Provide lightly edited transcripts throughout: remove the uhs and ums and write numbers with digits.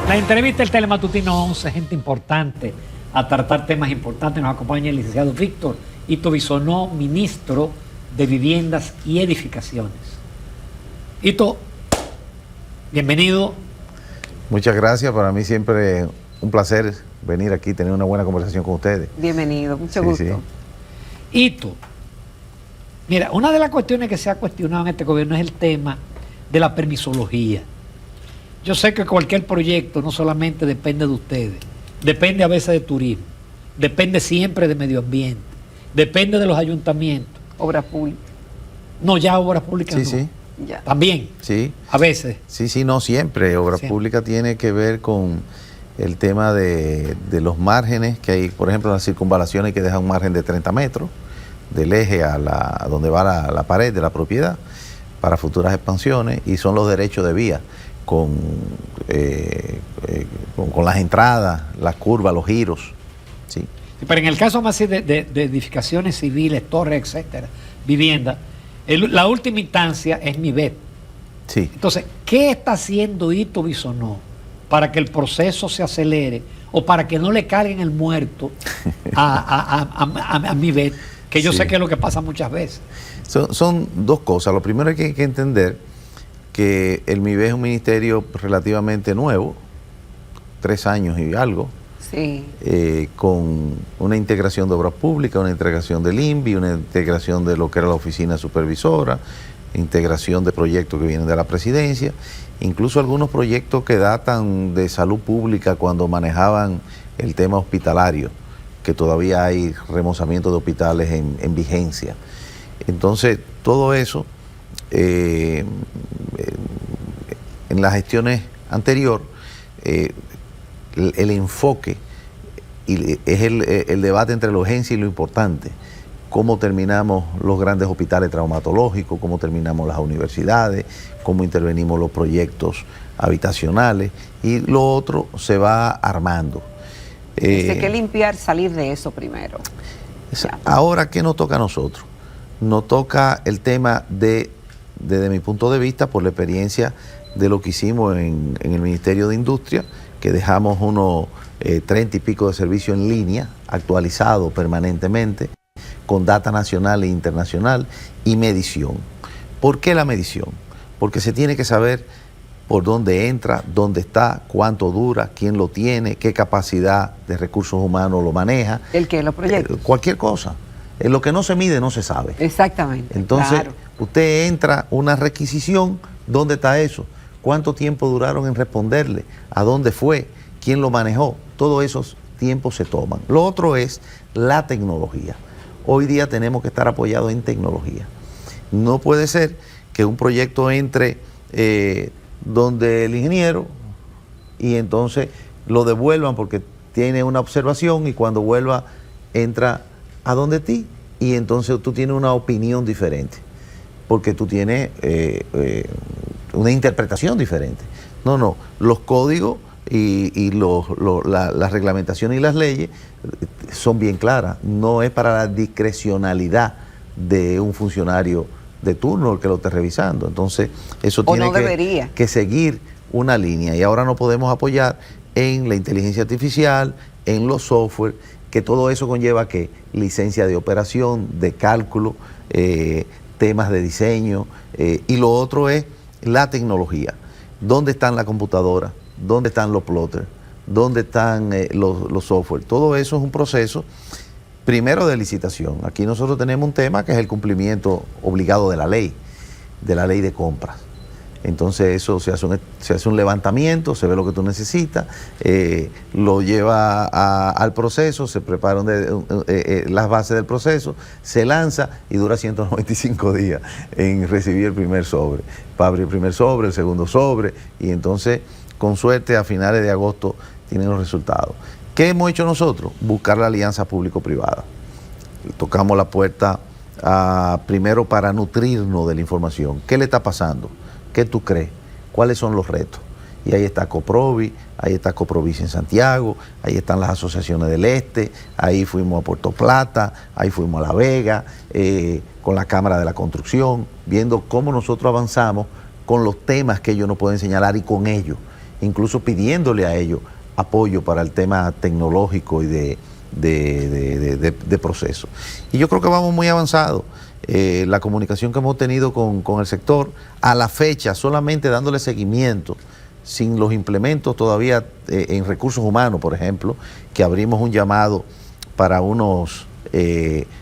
La entrevista del Telematutino 11, gente importante, a tratar temas importantes. Nos acompaña el licenciado Víctor Ito Bisonó, ministro de Viviendas y Edificaciones. Ito, bienvenido. Muchas gracias, para mí siempre un placer venir aquí, tener una buena conversación con ustedes. Bienvenido, mucho gusto. Sí. Ito, mira, una de las cuestiones que se ha cuestionado en este gobierno es el tema de la permisología. Yo sé que cualquier proyecto no solamente depende de ustedes, depende a veces de turismo, depende siempre de medio ambiente, depende de los ayuntamientos. Obras públicas. No, ya obras públicas Sí, no. sí. Ya. También, Sí. a veces. Sí, no siempre. Obra Sí. pública tiene que ver con el tema de los márgenes, que hay, por ejemplo, en la circunvalación hay que dejar un margen de 30 metros del eje a donde va la pared de la propiedad para futuras expansiones, y son los derechos de vía con las entradas, las curvas, los giros. ¿Sí? Pero en el caso más de edificaciones civiles, torres, etcétera, vivienda, la última instancia es MIBET. Sí. Entonces, ¿qué está haciendo Ito Bisonó para que el proceso se acelere o para que no le carguen el muerto a MIBET? Que yo Sí. sé que es lo que pasa muchas veces. Son dos cosas. Lo primero es que hay que entender que el MIBET es un ministerio relativamente nuevo, 3 años y algo, Sí. con una integración de obras públicas, una integración del INVI, una integración de lo que era la oficina supervisora, integración de proyectos que vienen de la presidencia, incluso algunos proyectos que datan de salud pública cuando manejaban el tema hospitalario, que todavía hay remozamiento de hospitales en vigencia. Entonces, todo eso, en las gestiones anteriores, el enfoque es el debate entre la urgencia y lo importante. Cómo terminamos los grandes hospitales traumatológicos, cómo terminamos las universidades, cómo intervenimos los proyectos habitacionales, y lo otro se va armando. Hay que limpiar, salir de eso primero. Ahora, ¿qué nos toca a nosotros? Nos toca el tema desde mi punto de vista, por la experiencia de lo que hicimos en el Ministerio de Industria, que dejamos unos 30 y pico de servicios en línea, actualizados permanentemente, con data nacional e internacional y medición. ¿Por qué la medición? Porque se tiene que saber por dónde entra, dónde está, cuánto dura, quién lo tiene, qué capacidad de recursos humanos lo maneja. ¿El qué? ¿Los proyectos? Cualquier cosa. En lo que no se mide no se sabe. Exactamente. Entonces, claro. usted entra una requisición, ¿dónde está eso? ¿Cuánto tiempo duraron en responderle? ¿A dónde fue? ¿Quién lo manejó? Todos esos tiempos se toman. Lo otro es la tecnología. Hoy día tenemos que estar apoyados en tecnología. No puede ser que un proyecto entre donde el ingeniero y entonces lo devuelvan porque tiene una observación, y cuando vuelva entra a donde ti y entonces tú tienes una opinión diferente porque tú tienes una interpretación diferente. No, los códigos y las reglamentaciones y las leyes son bien claras. No es para la discrecionalidad de un funcionario de turno el que lo esté revisando. Entonces, eso tiene que seguir una línea, y ahora nos podemos apoyar en la inteligencia artificial, en los software, que todo eso conlleva que licencia de operación, de cálculo, temas de diseño, y lo otro es la tecnología. ¿Dónde están las computadoras? ¿Dónde están los plotters? ¿Dónde están los software? Todo eso es un proceso primero de licitación. Aquí nosotros tenemos un tema que es el cumplimiento obligado de la ley de compras. Entonces eso se hace un levantamiento, se ve lo que tú necesitas, lo lleva al proceso, se preparan las bases del proceso, se lanza y dura 195 días en recibir el primer sobre. Para abrir el primer sobre, el segundo sobre, y entonces con suerte a finales de agosto tienen los resultados. ¿Qué hemos hecho nosotros? Buscar la alianza público-privada. Tocamos la puerta primero para nutrirnos de la información. ¿Qué le está pasando? ¿Qué tú crees? ¿Cuáles son los retos? Y ahí está Coprovi, ahí está Coprovis en Santiago, ahí están las asociaciones del Este, ahí fuimos a Puerto Plata, ahí fuimos a La Vega, con la Cámara de la Construcción, viendo cómo nosotros avanzamos con los temas que ellos nos pueden señalar y con ellos. incluso pidiéndole a ellos apoyo para el tema tecnológico y de proceso. Y yo creo que vamos muy avanzados. La comunicación que hemos tenido con el sector, a la fecha, solamente dándole seguimiento, sin los implementos todavía en recursos humanos, por ejemplo, que abrimos un llamado para unos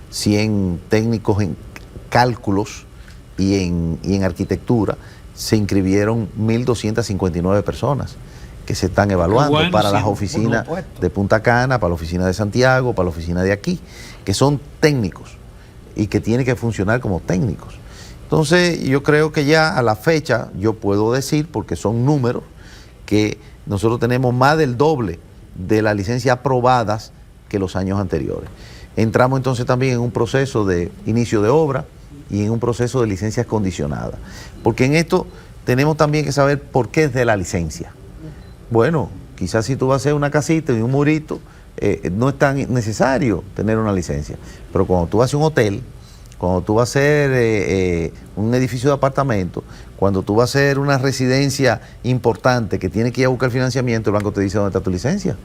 100 técnicos en cálculos y en arquitectura, se inscribieron 1.259 personas que se están evaluando para las oficinas de Punta Cana, para la oficina de Santiago, para la oficina de aquí, que son técnicos y que tienen que funcionar como técnicos. Entonces yo creo que ya a la fecha yo puedo decir, porque son números, que nosotros tenemos más del doble de las licencias aprobadas que los años anteriores. Entramos entonces también en un proceso de inicio de obra y en un proceso de licencias condicionadas, porque en esto tenemos también que saber por qué es de la licencia. Bueno, quizás si tú vas a hacer una casita y un murito, no es tan necesario tener una licencia, pero cuando tú vas a hacer un hotel, cuando tú vas a hacer un edificio de apartamento, cuando tú vas a hacer una residencia importante que tiene que ir a buscar financiamiento, el banco te dice: ¿dónde está tu licencia?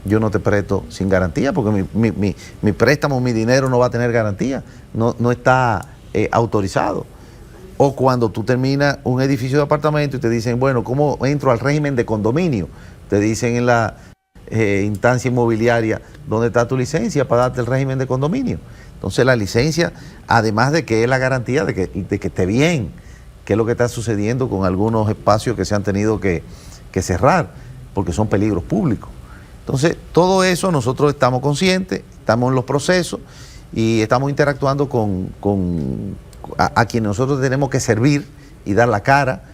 Yo no te presto sin garantía, porque mi préstamo, mi dinero no va a tener garantía, no está autorizado. O cuando tú terminas un edificio de apartamento y te dicen: bueno, ¿cómo entro al régimen de condominio? Te dicen en la instancia inmobiliaria: ¿dónde está tu licencia para darte el régimen de condominio? Entonces la licencia, además de que es la garantía de que esté bien, que es lo que está sucediendo con algunos espacios que se han tenido que cerrar, porque son peligros públicos. Entonces todo eso nosotros estamos conscientes, estamos en los procesos y estamos interactuando a quienes nosotros tenemos que servir y dar la cara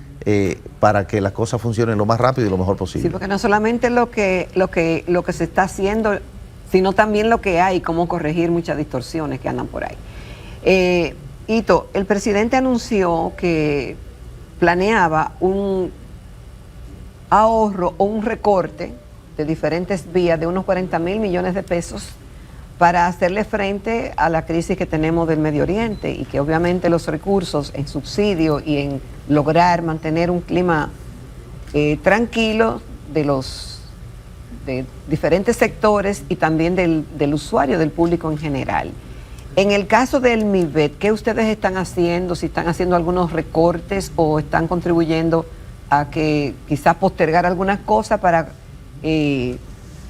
para que las cosas funcionen lo más rápido y lo mejor posible. Sí, porque no solamente lo que se está haciendo, sino también lo que hay, cómo corregir muchas distorsiones que andan por ahí. Ito, el presidente anunció que planeaba un ahorro o un recorte de diferentes vías de unos 40.000 millones de pesos para hacerle frente a la crisis que tenemos del Medio Oriente, y que obviamente los recursos en subsidio y en lograr mantener un clima tranquilo de diferentes sectores y también del usuario, del público en general. En el caso del MIBET, ¿qué ustedes están haciendo? Si están haciendo algunos recortes o están contribuyendo a que quizás postergar algunas cosas para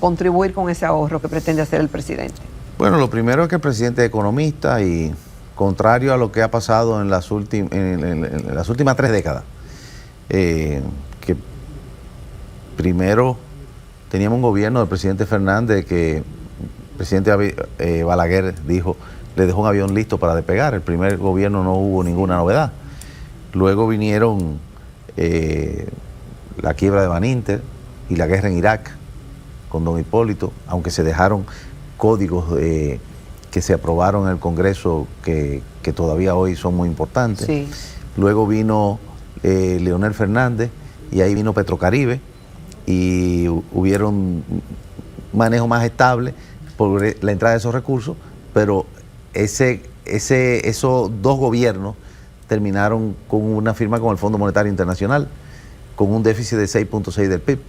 contribuir con ese ahorro que pretende hacer el presidente. Bueno, lo primero es que el presidente es economista y, contrario a lo que ha pasado en las últimas 3 décadas, que primero teníamos un gobierno del presidente Fernández que el presidente Balaguer le dejó un avión listo para despegar. El primer gobierno no hubo ninguna novedad. Luego vinieron la quiebra de Baninter y la guerra en Irak con don Hipólito, aunque se dejaron códigos que se aprobaron en el Congreso que todavía hoy son muy importantes. Sí. Luego vino Leonel Fernández y ahí vino Petrocaribe y hubieron manejo más estable por la entrada de esos recursos, pero esos dos gobiernos terminaron con una firma con el Fondo Monetario Internacional, con un déficit de 6.6 del PIB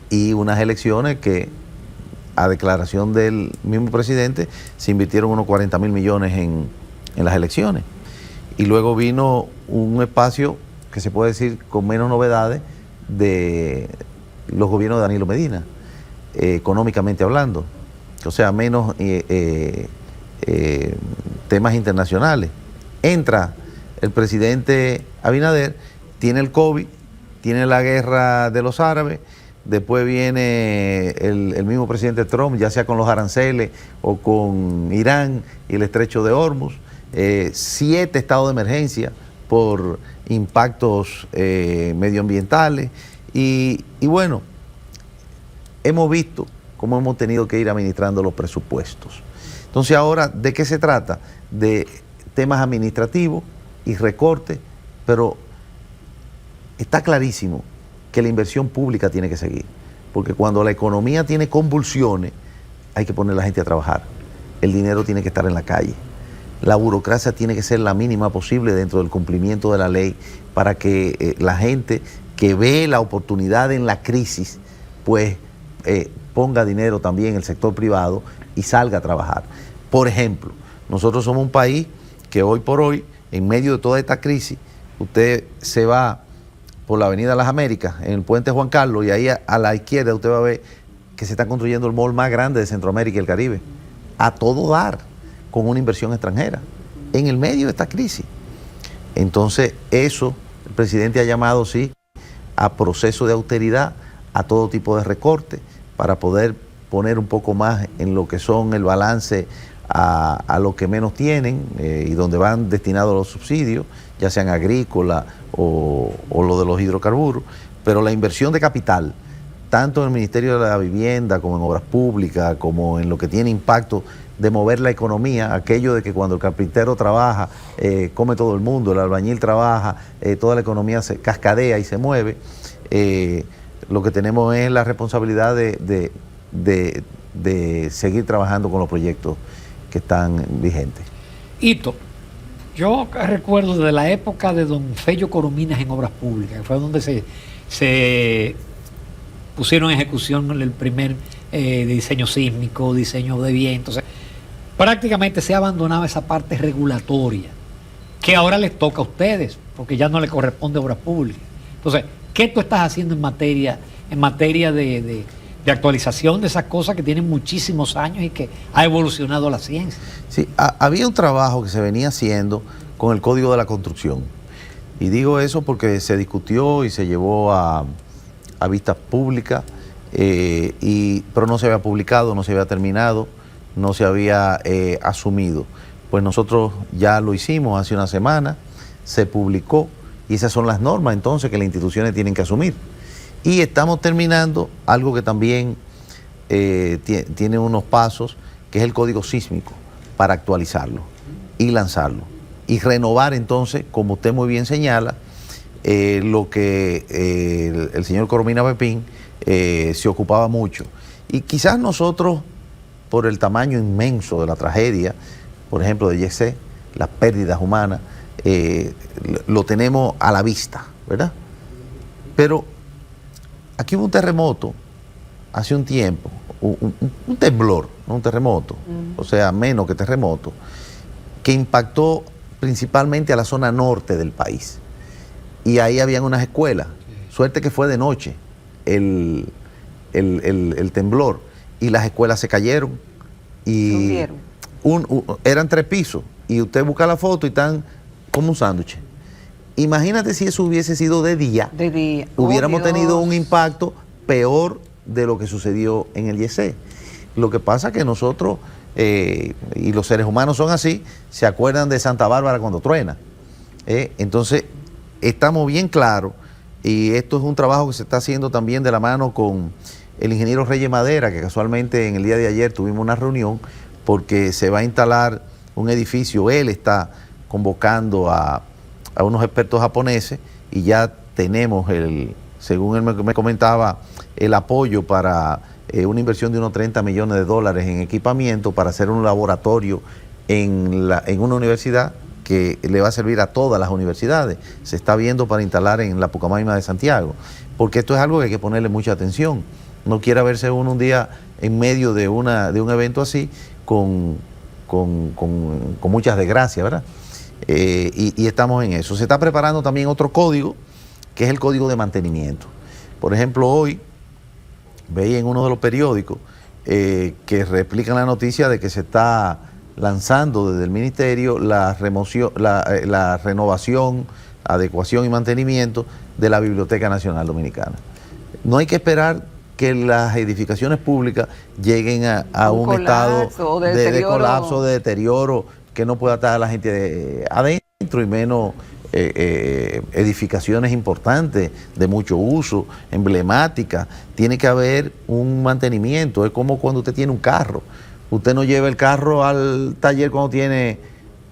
y unas elecciones que, a declaración del mismo presidente, se invirtieron unos 40.000 millones en las elecciones. Y luego vino un espacio que se puede decir con menos novedades de los gobiernos de Danilo Medina, económicamente hablando, o sea, menos temas internacionales. Entra el presidente Abinader, tiene el COVID, tiene la guerra de los árabes, después viene el mismo presidente Trump, ya sea con los aranceles o con Irán y el estrecho de Hormuz, 7 estados de emergencia por impactos medioambientales y bueno, hemos visto cómo hemos tenido que ir administrando los presupuestos. Entonces ahora, ¿de qué se trata? De temas administrativos y recortes, pero está clarísimo que la inversión pública tiene que seguir, porque cuando la economía tiene convulsiones, hay que poner a la gente a trabajar. El dinero tiene que estar en la calle. La burocracia tiene que ser la mínima posible dentro del cumplimiento de la ley para que la gente que ve la oportunidad en la crisis, pues ponga dinero también en el sector privado y salga a trabajar. Por ejemplo, nosotros somos un país que hoy por hoy, en medio de toda esta crisis, usted se va por la Avenida Las Américas, en el puente Juan Carlos, y ahí a la izquierda usted va a ver que se está construyendo el mall más grande de Centroamérica y el Caribe, a todo dar, con una inversión extranjera, en el medio de esta crisis. Entonces, eso, el presidente ha llamado, sí, a proceso de austeridad, a todo tipo de recorte, para poder poner un poco más en lo que son el balance a los que menos tienen y donde van destinados los subsidios, ya sean agrícolas o lo de los hidrocarburos, pero la inversión de capital, tanto en el Ministerio de la Vivienda como en Obras Públicas, como en lo que tiene impacto de mover la economía, aquello de que cuando el carpintero trabaja, come todo el mundo, el albañil trabaja, toda la economía se cascadea y se mueve. Lo que tenemos es la responsabilidad de seguir trabajando con los proyectos que están vigentes. Hito, yo recuerdo de la época de don Fello Corominas en Obras Públicas, que fue donde se pusieron en ejecución el primer diseño sísmico, diseño de viento. O sea, prácticamente se ha abandonado esa parte regulatoria, que ahora les toca a ustedes, porque ya no le corresponde a Obras Públicas. Entonces, ¿qué tú estás haciendo en materia de actualización de esas cosas que tienen muchísimos años y que ha evolucionado la ciencia? Sí, había un trabajo que se venía haciendo con el Código de la Construcción. Y digo eso porque se discutió y se llevó a vistas públicas, pero no se había publicado, no se había terminado, no se había asumido. Pues nosotros ya lo hicimos hace una semana, se publicó y esas son las normas entonces que las instituciones tienen que asumir. Y estamos terminando algo que también tiene unos pasos, que es el código sísmico, para actualizarlo y lanzarlo. Y renovar entonces, como usted muy bien señala, lo que el señor Coromina Pepín se ocupaba mucho. Y quizás nosotros, por el tamaño inmenso de la tragedia, por ejemplo de YC, las pérdidas humanas, lo tenemos a la vista, ¿verdad? Pero aquí hubo un terremoto hace un tiempo, un temblor, no un terremoto, o sea, menos que terremoto, que impactó principalmente a la zona norte del país. Y ahí habían unas escuelas. Suerte que fue de noche el temblor y las escuelas se cayeron. Y eran 3 pisos y usted busca la foto y están como un sándwich. Imagínate si eso hubiese sido de día. Hubiéramos tenido un impacto peor de lo que sucedió en el YC. Lo que pasa es que nosotros, y los seres humanos son así, se acuerdan de Santa Bárbara cuando truena. Entonces, estamos bien claros, y esto es un trabajo que se está haciendo también de la mano con el ingeniero Reyes Madera, que casualmente en el día de ayer tuvimos una reunión, porque se va a instalar un edificio. Él está convocando a unos expertos japoneses y ya tenemos, según él me comentaba, el apoyo para una inversión de unos $30 millones en equipamiento para hacer un laboratorio en una universidad que le va a servir a todas las universidades. Se está viendo para instalar en la Pucamaima de Santiago, porque esto es algo que hay que ponerle mucha atención. No quiera verse uno un día en medio de un evento así con muchas desgracias, ¿verdad? Y estamos en eso. Se está preparando también otro código, que es el código de mantenimiento. Por ejemplo, hoy veía en uno de los periódicos que replican la noticia de que se está lanzando desde el ministerio la renovación, adecuación y mantenimiento de la Biblioteca Nacional Dominicana. No hay que esperar que las edificaciones públicas lleguen a un estado de colapso, de deterioro, que no pueda estar la gente adentro, y menos edificaciones importantes de mucho uso, emblemáticas. Tiene que haber un mantenimiento. Es como cuando usted tiene un carro. Usted no lleva el carro al taller cuando tiene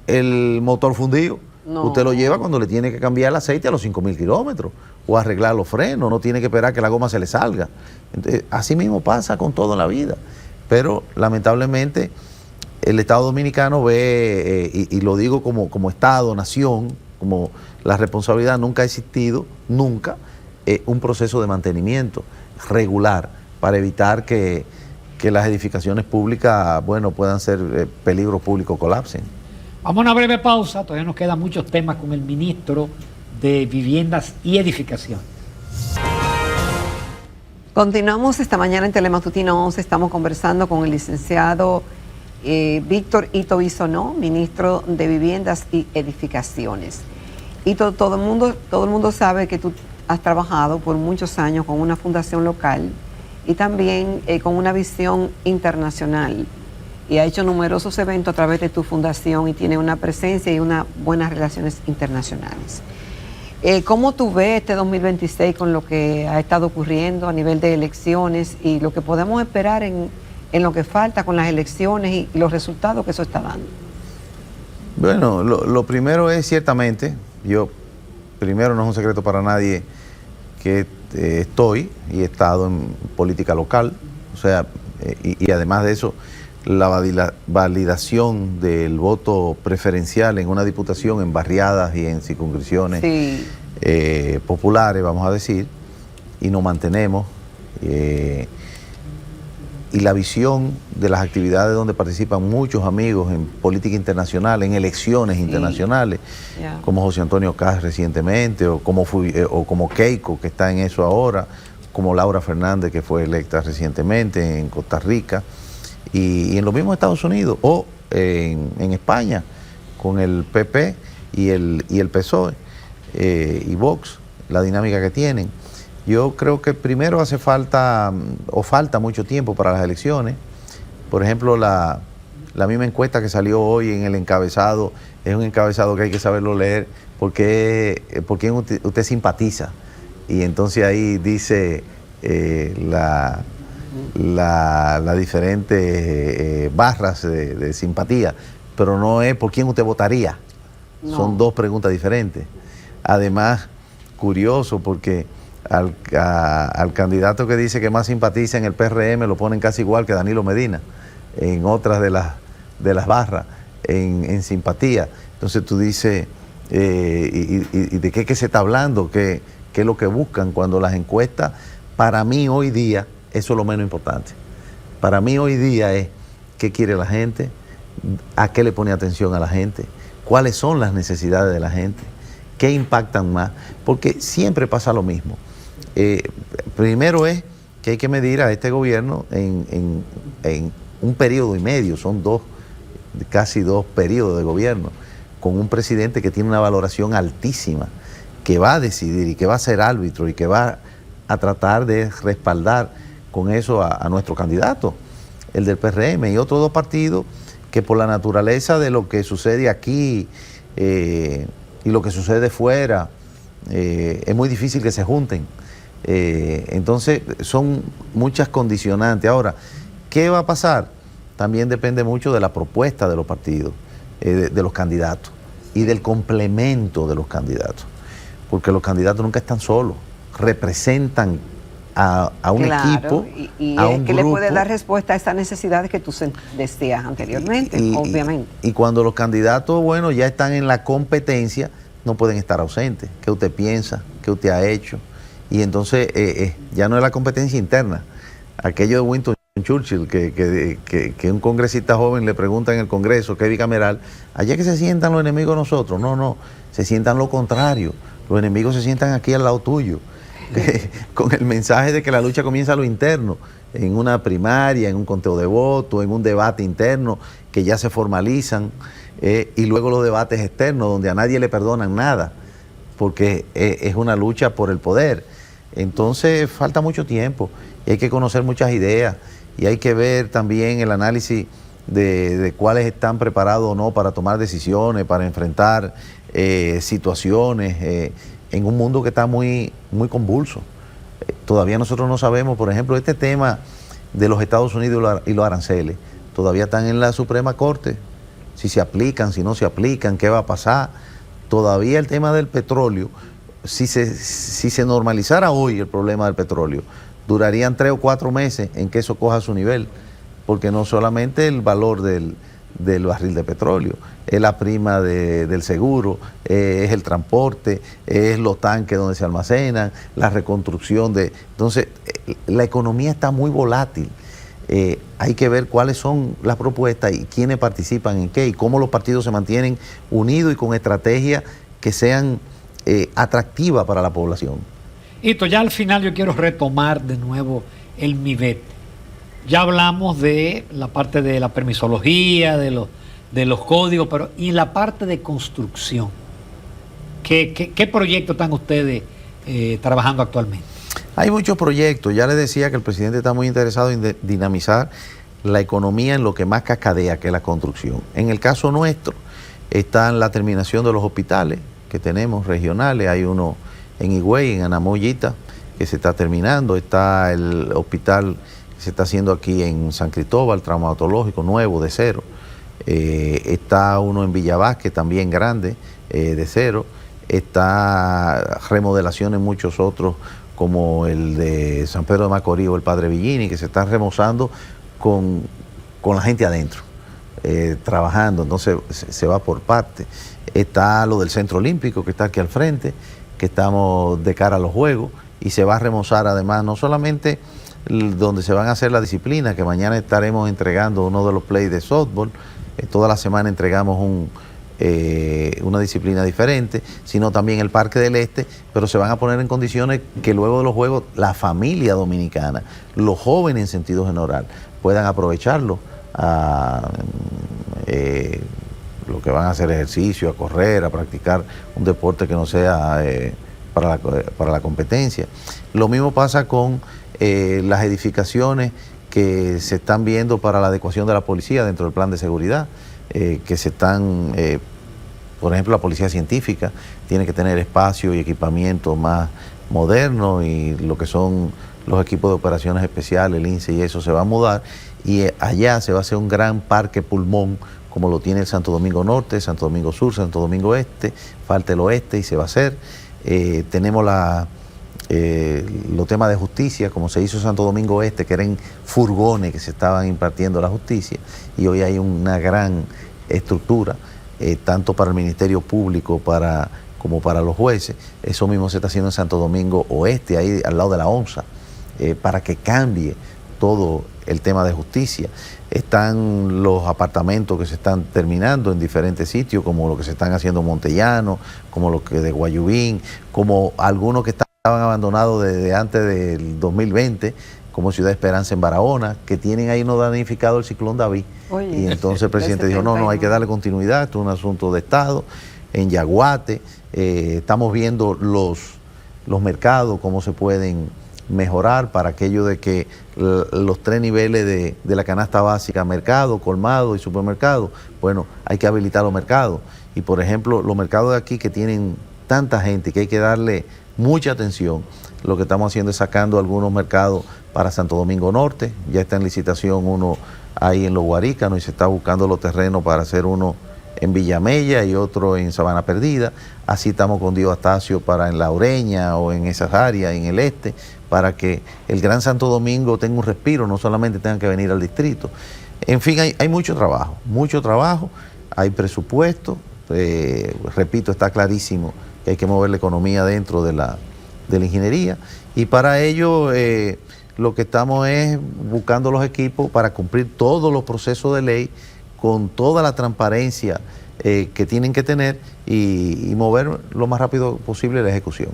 el motor fundido. No. Usted lo lleva cuando le tiene que cambiar el aceite a los 5.000 kilómetros o arreglar los frenos. No tiene que esperar que la goma se le salga. Entonces, así mismo pasa con todo en la vida. Pero lamentablemente el Estado Dominicano ve, y lo digo como Estado, nación, como la responsabilidad nunca ha existido, nunca, un proceso de mantenimiento regular para evitar que las edificaciones públicas, bueno, puedan ser peligro público, colapsen. Vamos a una breve pausa, todavía nos quedan muchos temas con el ministro de Viviendas y Edificaciones. Continuamos esta mañana en Telematutino 11, estamos conversando con el licenciado Víctor Ito Bisonó, ministro de Viviendas y Edificaciones. Y todo el mundo sabe que tú has trabajado por muchos años con una fundación local y también con una visión internacional, y ha hecho numerosos eventos a través de tu fundación y tiene una presencia y unas buenas relaciones internacionales. ¿Cómo tú ves este 2026 con lo que ha estado ocurriendo a nivel de elecciones y lo que podemos esperar en lo que falta con las elecciones y los resultados que eso está dando? Bueno, lo primero es ciertamente, primero no es un secreto para nadie que estoy y he estado en política local, o sea, y además de eso, la validación del voto preferencial en una diputación, en barriadas y en circunscripciones Sí. Populares, vamos a decir, y nos mantenemos. Y la visión de las actividades donde participan muchos amigos en política internacional, en elecciones internacionales, Yeah. como José Antonio Caz recientemente, o como Keiko, que está en eso ahora, como Laura Fernández, que fue electa recientemente en Costa Rica, y en los mismos Estados Unidos, o en España, con el PP y el PSOE y Vox, la dinámica que tienen. Yo creo que primero hace falta, o falta mucho tiempo para las elecciones. Por ejemplo, la misma encuesta que salió hoy en el encabezado, es un encabezado que hay que saberlo leer, porque usted simpatiza. Y entonces ahí dice las diferentes barras de simpatía, pero no es por quién usted votaría. No. Son dos preguntas diferentes. Además, curioso, porque al candidato que dice que más simpatiza en el PRM lo ponen casi igual que Danilo Medina en otras de las barras en simpatía. Entonces tú dices, ¿y de qué que se está hablando? ¿Qué es lo que buscan? Cuando las encuestas, para mí hoy día, eso es lo menos importante. Para mí hoy día es qué quiere la gente, a qué le pone atención a la gente, cuáles son las necesidades de la gente, qué impactan más, porque siempre pasa lo mismo. Primero es que hay que medir a este gobierno en un periodo y medio, son casi dos periodos de gobierno, con un presidente que tiene una valoración altísima, que va a decidir y que va a ser árbitro y que va a tratar de respaldar con eso a nuestro candidato, el del PRM, y otros dos partidos que por la naturaleza de lo que sucede aquí y lo que sucede fuera, es muy difícil que se junten. Entonces son muchas condicionantes. Ahora, ¿qué va a pasar? También depende mucho de la propuesta de los partidos, de los candidatos y del complemento de los candidatos, porque los candidatos nunca están solos, representan a un equipo, y a un que grupo, le puede dar respuesta a estas necesidades que tú decías anteriormente, obviamente. Y cuando los candidatos, bueno, ya están en la competencia, no pueden estar ausentes. ¿Qué usted piensa? ¿Qué usted ha hecho? Y entonces ya no es la competencia interna. Aquello de Winston Churchill, que un congresista joven le pregunta en el Congreso, que es bicameral, allá que se sientan los enemigos de nosotros. No, se sientan lo contrario. Los enemigos se sientan aquí al lado tuyo, con el mensaje de que la lucha comienza a lo interno, en una primaria, en un conteo de votos, en un debate interno, que ya se formalizan, y luego los debates externos, donde a nadie le perdonan nada, porque es una lucha por el poder. Entonces falta mucho tiempo y hay que conocer muchas ideas y hay que ver también el análisis de cuáles están preparados o no para tomar decisiones, para enfrentar situaciones en un mundo que está muy, muy convulso. Todavía nosotros no sabemos, por ejemplo, este tema de los Estados Unidos y los aranceles, todavía están en la Suprema Corte, si se aplican, si no se aplican, qué va a pasar. Todavía el tema del petróleo, si se normalizara hoy el problema del petróleo, durarían 3 o 4 meses en que eso coja su nivel, porque no solamente el valor del del barril de petróleo, es la prima del seguro, es el transporte, es los tanques donde se almacenan, la reconstrucción de... Entonces, la economía está muy volátil. Hay que ver cuáles son las propuestas y quiénes participan en qué y cómo los partidos se mantienen unidos y con estrategias que sean atractivas para la población. Hito, ya al final yo quiero retomar de nuevo el MIBET. Ya hablamos de la parte de la permisología, de los códigos, pero ¿y la parte de construcción? ¿Qué proyectos están ustedes trabajando actualmente? Hay muchos proyectos. Ya les decía que el presidente está muy interesado en dinamizar la economía en lo que más cascadea, que es la construcción. En el caso nuestro está la terminación de los hospitales que tenemos regionales. Hay uno en Higüey, en Anamoyita, que se está terminando. Está el hospital que se está haciendo aquí en San Cristóbal, traumatológico nuevo, de cero. Está uno en Villavasque, también grande, de cero. Está remodelación en muchos otros, como el de San Pedro de Macorís o el Padre Villini, que se están remozando con la gente adentro, trabajando. Entonces se va por parte. Está lo del Centro Olímpico, que está aquí al frente, que estamos de cara a los Juegos, y se va a remozar además, no solamente donde se van a hacer la disciplina, que mañana estaremos entregando uno de los plays de softball, toda la semana entregamos una disciplina diferente, sino también el Parque del Este, pero se van a poner en condiciones que luego de los Juegos la familia dominicana, los jóvenes en sentido general, puedan aprovecharlo a lo que van a hacer ejercicio, a correr, a practicar un deporte que no sea para la competencia. Lo mismo pasa con las edificaciones que se están viendo para la adecuación de la policía dentro del plan de seguridad, que se están, por ejemplo, la policía científica tiene que tener espacio y equipamiento más moderno, y lo que son los equipos de operaciones especiales, el INSE y eso se va a mudar, y allá se va a hacer un gran parque pulmón, como lo tiene el Santo Domingo Norte, Santo Domingo Sur, Santo Domingo Este, falta el Oeste y se va a hacer. Tenemos los temas de justicia, como se hizo Santo Domingo Este, que eran furgones que se estaban impartiendo la justicia, y hoy hay una gran estructura, tanto para el Ministerio Público como para los jueces. Eso mismo se está haciendo en Santo Domingo Oeste, ahí al lado de la ONSA, para que cambie todo el tema de justicia. Están los apartamentos que se están terminando en diferentes sitios, como lo que se están haciendo en Montellano, como lo que de Guayubín, como algunos que estaban abandonados desde antes del 2020, como Ciudad Esperanza en Barahona, que tienen ahí no danificado el ciclón David. Oye, y entonces el presidente dijo, no, hay que darle continuidad, esto es un asunto de Estado. En Yaguate, estamos viendo los mercados, cómo se pueden mejorar para aquello de que los tres niveles de la canasta básica, mercado, colmado y supermercado, bueno, hay que habilitar los mercados. Y por ejemplo, los mercados de aquí que tienen tanta gente que hay que darle mucha atención, lo que estamos haciendo es sacando algunos mercados para Santo Domingo Norte, ya está en licitación uno ahí en Los Guarícanos y se está buscando los terrenos para hacer uno en Villamella y otro en Sabana Perdida. Así estamos con Dio Astacio para en La Ureña o en esas áreas, en el este, para que el Gran Santo Domingo tenga un respiro, no solamente tengan que venir al distrito. En fin, hay mucho trabajo, hay presupuesto, repito, está clarísimo que hay que mover la economía dentro de la ingeniería, y para ello lo que estamos es buscando los equipos para cumplir todos los procesos de ley con toda la transparencia que tienen que tener y mover lo más rápido posible la ejecución.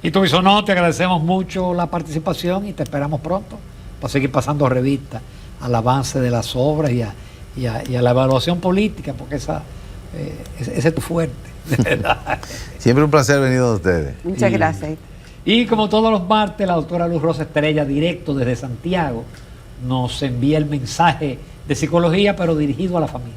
Y tú, Bisonó, te agradecemos mucho la participación y te esperamos pronto para seguir pasando revista al avance de las obras y a la evaluación política, porque ese es tu fuerte. Siempre un placer venir de ustedes. Muchas gracias. Y como todos los martes, la doctora Luz Rosa Estrella, directo desde Santiago, nos envía el mensaje de psicología, pero dirigido a la familia.